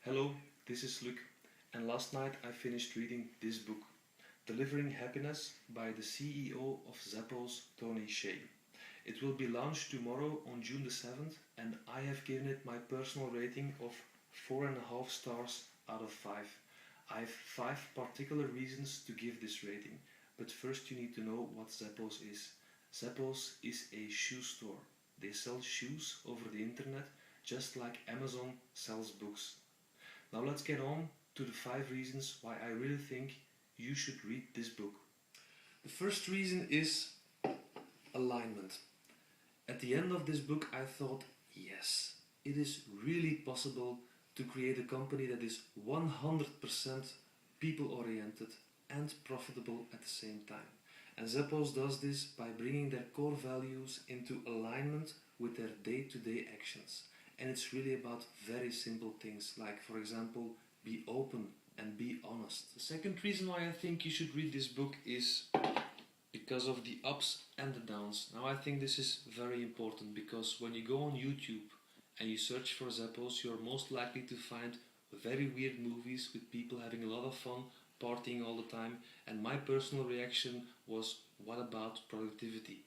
Hello, this is Luc, and last night I finished reading this book, Delivering Happiness by the CEO of Zappos, Tony Hsieh. It will be launched tomorrow on June the 7th, and I have given it my personal rating of 4.5 stars out of 5. I have 5 particular reasons to give this rating, but first you need to know what Zappos is. Zappos is a shoe store. They sell shoes over the internet, just like Amazon sells books. Now let's get on to the 5 reasons why I really think you should read this book. The first reason is alignment. At the end of this book I thought, yes, it is really possible to create a company that is 100% people-oriented and profitable at the same time. And Zappos does this by bringing their core values into alignment with their day-to-day actions. And it's really about very simple things, like, for example, be open and be honest. The second reason why I think you should read this book is because of the ups and the downs. Now I think this is very important, because when you go on YouTube and you search for Zappos, you're most likely to find very weird movies with people having a lot of fun, partying all the time, and my personal reaction was, what about productivity?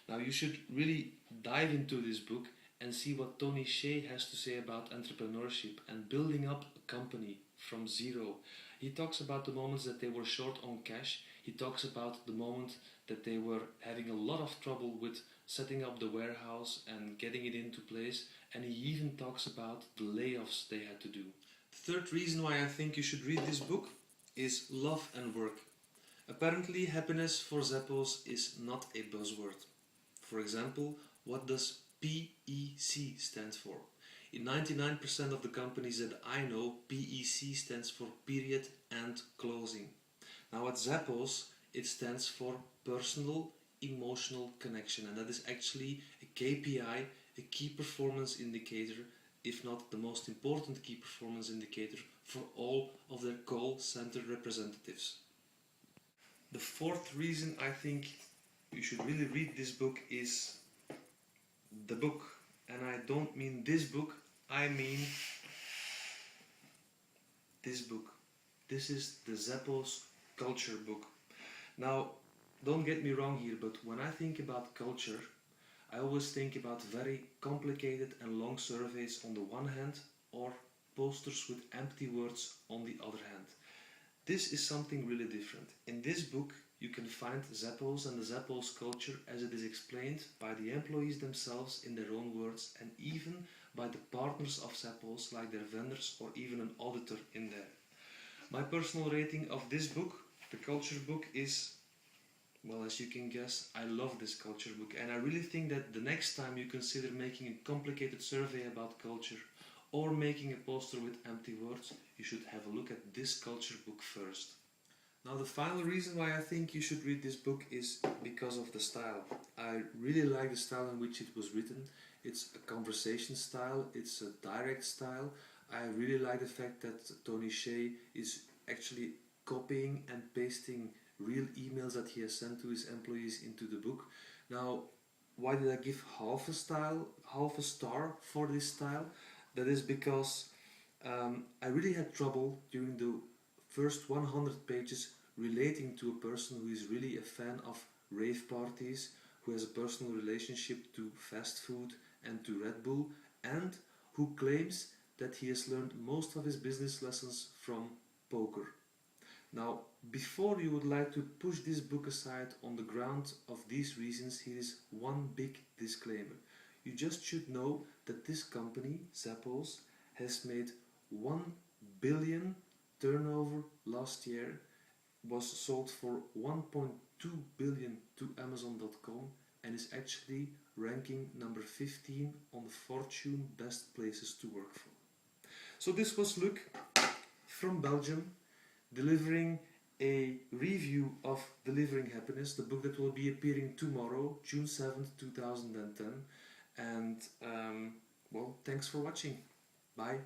Now you should really dive into this book and see what Tony Hsieh has to say about entrepreneurship and building up a company from zero. He talks about the moments that they were short on cash. He talks about the moment that they were having a lot of trouble with setting up the warehouse and getting it into place, and he even talks about the layoffs they had to do. The third reason why I think you should read this book is love and work. Apparently happiness for Zappos is not a buzzword. For example, what does PEC stands for? In 99% of the companies that I know, PEC stands for period and closing. Now at Zappos, it stands for personal emotional connection, and that is actually a KPI, a key performance indicator, if not the most important key performance indicator for all of their call center representatives. The fourth reason I think you should really read this book is the book. And I don't mean this book, I mean this book. This is the Zappos culture book. Now, don't get me wrong here, but when I think about culture, I always think about very complicated and long surveys on the one hand, or posters with empty words on the other hand. This is something really different. In this book, you can find Zappos and the Zappos culture as it is explained by the employees themselves in their own words, and even by the partners of Zappos, like their vendors or even an auditor in there. My personal rating of this book, the culture book, is, well, as you can guess, I love this culture book, and I really think that the next time you consider making a complicated survey about culture or making a poster with empty words, you should have a look at this culture book first. Now the final reason why I think you should read this book is because of the style. I really like the style in which it was written. It's a conversation style, it's a direct style. I really like the fact that Tony Hsieh is actually copying and pasting real emails that he has sent to his employees into the book. Now, why did I give half a star for this style? That is because I really had trouble during the first 100 pages relating to a person who is really a fan of rave parties, who has a personal relationship to fast food and to Red Bull, and who claims that he has learned most of his business lessons from poker. Now, before you would like to push this book aside on the ground of these reasons, here is one big disclaimer. You just should know that this company, Zappos, has made 1 billion turnover last year, was sold for 1.2 billion to Amazon.com, and is actually ranking number 15 on the Fortune Best Places to Work For. So this was Luc from Belgium, delivering a review of Delivering Happiness, the book that will be appearing tomorrow, June 7th, 2010. And well, thanks for watching. Bye.